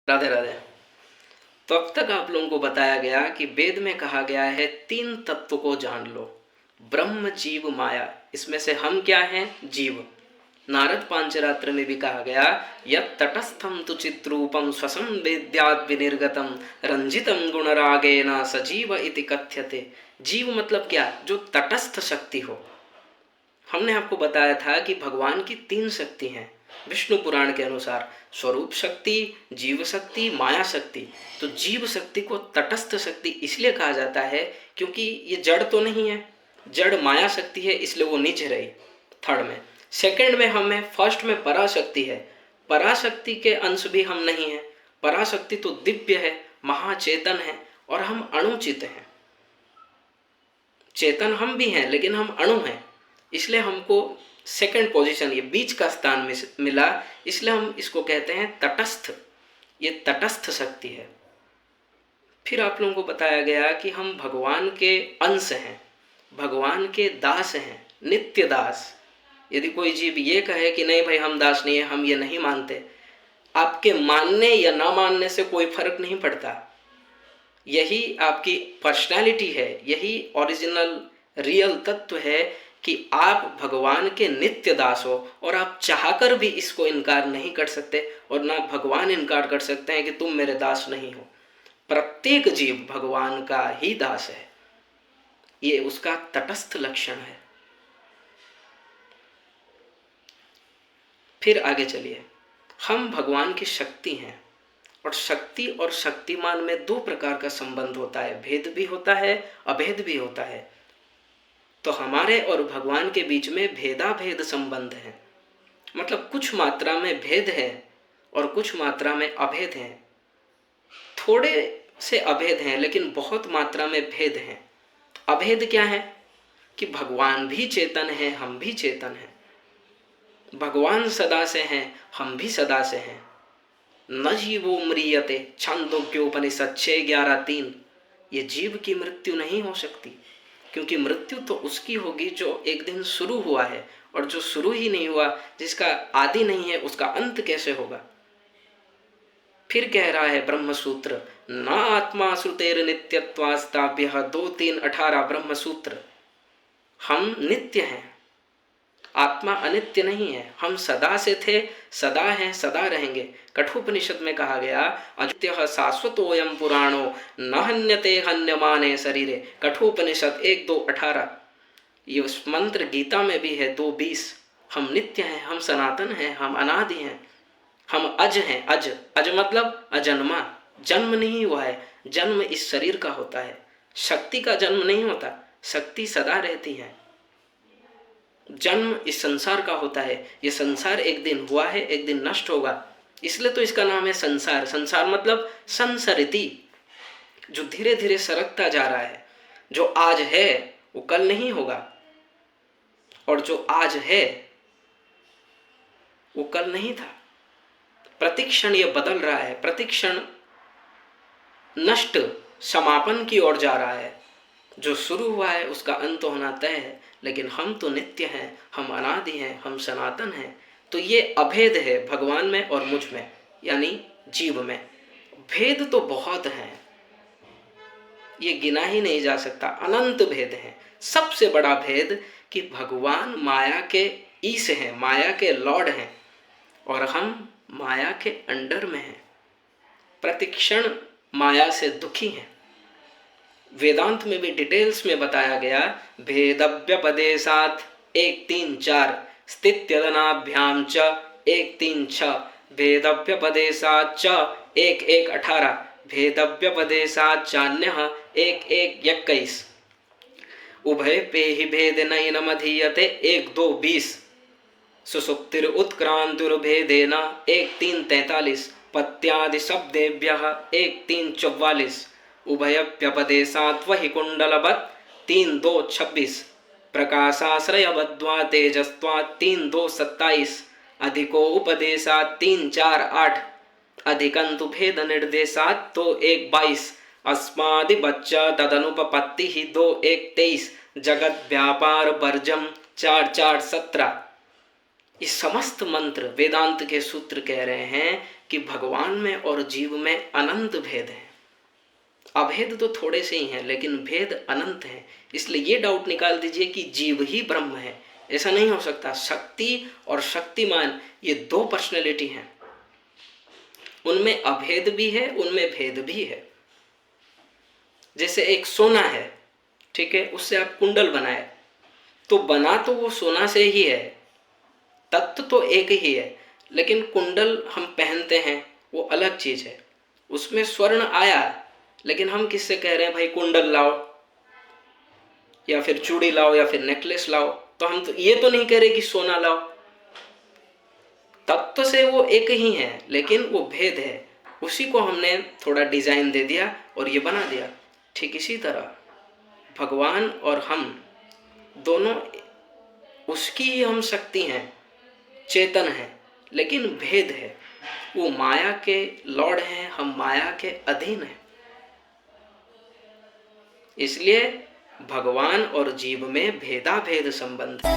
राधे राधे। तो अब तक आप लोगों को बताया गया कि वेद में कहा गया है तीन तत्व को जान लो, ब्रह्म जीव माया। इसमें से हम क्या हैं? जीव। नारद पांचरात्र में भी कहा गया यत् तटस्थम तु चित्रूपम स्वसं वेद्यात् विनिर्गतम रंजितम गुणरागेन सजीव इति कथ्यते। जीव मतलब क्या? जो तटस्थ शक्ति हो। हमने आपको बताया था कि भगवान की तीन शक्ति हैं विष्णु पुराण के अनुसार, स्वरूप शक्ति, जीव शक्ति, माया शक्ति। तो जीव शक्ति को तटस्थ शक्ति इसलिए कहा जाता है क्योंकि ये जड़ तो नहीं है, जड़ माया शक्ति है, इसलिए वो नीचे रही थर्ड में। सेकंड में हम है, फर्स्ट में पराशक्ति है, पराशक्ति के अंश भी हम नहीं है। पराशक्ति तो दिव्य है, महाचेतन है, और हम अणुचित हैं। चेतन हम भी हैं लेकिन हम अणु हैं, इसलिए हमको सेकंड पोजीशन, ये बीच का स्थान में मिला, इसलिए हम इसको कहते हैं तटस्थ। ये तटस्थ शक्ति है। फिर आप लोगों को बताया गया कि हम भगवान के अंश हैं, भगवान के दास हैं, नित्य दास। यदि कोई जीव ये कहे कि नहीं भाई हम दास नहीं है, हम ये नहीं मानते, आपके मानने या ना मानने से कोई फर्क नहीं पड़ता। यही आपकी पर्सनैलिटी है, यही ओरिजिनल रियल तत्व है कि आप भगवान के नित्य दास हो, और आप चाहकर भी इसको इनकार नहीं कर सकते, और ना भगवान इनकार कर सकते हैं कि तुम मेरे दास नहीं हो। प्रत्येक जीव भगवान का ही दास है, ये उसका तटस्थ लक्षण है। फिर आगे चलिए, हम भगवान की शक्ति हैं, और शक्ति और शक्तिमान में दो प्रकार का संबंध होता है, भेद भी होता है, अभेद भी होता है। तो हमारे और भगवान के बीच में भेदाभेद संबंध है, मतलब कुछ मात्रा में भेद है और कुछ मात्रा में अभेद है। थोड़े से अभेद हैं लेकिन बहुत मात्रा में भेद हैं। अभेद क्या है? कि भगवान भी चेतन है, हम भी चेतन हैं। भगवान सदा से हैं, हम भी सदा से हैं। न जीवो म्रियते, छांदोग्योपनिषद 6:11-3। ये जीव की मृत्यु नहीं हो सकती, क्योंकि मृत्यु तो उसकी होगी जो एक दिन शुरू हुआ है, और जो शुरू ही नहीं हुआ, जिसका आदि नहीं है, उसका अंत कैसे होगा? फिर कह रहा है ब्रह्मसूत्र, न आत्मा श्रुतेर नित्यत्वास्ताभ्यः 2:3-18 ब्रह्मसूत्र। हम नित्य हैं, आत्मा अनित्य नहीं है। हम सदा से थे, सदा हैं, सदा रहेंगे। कठोपनिषद में कहा गया अद्वितीयः शाश्वतोऽयं पुराणो न हन्यते हन्यमाने शरीरे। कठोपनिषद 1:2-18। ये उस मंत्र गीता में भी है 2:20। हम नित्य हैं, हम सनातन हैं, हम अनादि हैं, हम अज हैं। अज, अज मतलब अजन्मा, जन्म नहीं हुआ है। जन्म इस शरीर का होता है, शक्ति का जन्म नहीं होता, शक्ति सदा रहती है। जन्म इस संसार का होता है, ये संसार एक दिन हुआ है, एक दिन नष्ट होगा, इसलिए तो इसका नाम है संसार। संसार मतलब संसरिति, जो धीरे धीरे सरकता जा रहा है। जो आज है वो कल नहीं होगा, और जो आज है वो कल नहीं था। प्रतिक्षण ये बदल रहा है, प्रतिक्षण नष्ट समापन की ओर जा रहा है। जो शुरू हुआ है उसका अंत होना तय है, लेकिन हम तो नित्य हैं, हम अनादि हैं, हम सनातन हैं। तो ये अभेद है भगवान में और मुझ में, यानी जीव में। भेद तो बहुत हैं, ये गिना ही नहीं जा सकता, अनंत भेद हैं। सबसे बड़ा भेद कि भगवान माया के ईश हैं, माया के लॉर्ड हैं, और हम माया के अंडर में हैं, प्रतिक्षण माया से दुखी हैं। वेदांत में भी डिटेल्स में बताया गया, भेदव्यपदेशात् 1:3-4, स्थित्यदनाभ्याम च 1:3-6, भेदव्यपदेशात् च 1:1-18, भेदव्यपदेशात् चान्यः 1:1-21, उभय पे हि भेदेनैनमधीयते 1:2-20, सुसुप्तिर उत्क्रांतिर्भेदेन 1:3-43, पत्यादि शब्देभ्यः 1:3-44, उभयप्यपदेशात् वहि कुंडलवत् 3:2-26, प्रकाशाश्रयवद्वा तेजस्त्वात् 3:2-27, अधिको उपदेशात् 3:4-8, अधिकंतु भेद निर्देशात् 2:1-22, अस्मादिबच्च तदनुपपत्तिः 2:1-23, जगत व्यापार वर्जम 4:4-17। ये समस्त मंत्र वेदांत के सूत्र कह रहे हैं कि भगवान में और जीव में अनंत भेद है। अभेद तो थोड़े से ही हैं, लेकिन भेद अनंत है। इसलिए ये डाउट निकाल दीजिए कि जीव ही ब्रह्म है, ऐसा नहीं हो सकता। शक्ति और शक्तिमान ये दो पर्सनैलिटी हैं, उनमें अभेद भी है, उनमें भेद भी है। जैसे एक सोना है, ठीक है, उससे आप कुंडल बनाए तो बना तो वो सोना से ही है, तत्व तो एक ही है, लेकिन कुंडल हम पहनते हैं वो अलग चीज है। उसमें स्वर्ण आया, लेकिन हम किससे कह रहे हैं भाई कुंडल लाओ या फिर चूड़ी लाओ या फिर नेकलेस लाओ, तो हम तो ये तो नहीं कह रहे कि सोना लाओ। तत्व से वो एक ही है, लेकिन वो भेद है, उसी को हमने थोड़ा डिजाइन दे दिया और ये बना दिया। ठीक इसी तरह भगवान और हम दोनों उसकी ही हम शक्ति हैं, चेतन है, लेकिन भेद है। वो माया के लॉर्ड हैं, हम माया के अधीन हैं। इसलिए भगवान और जीव में भेदाभेद संबंध है।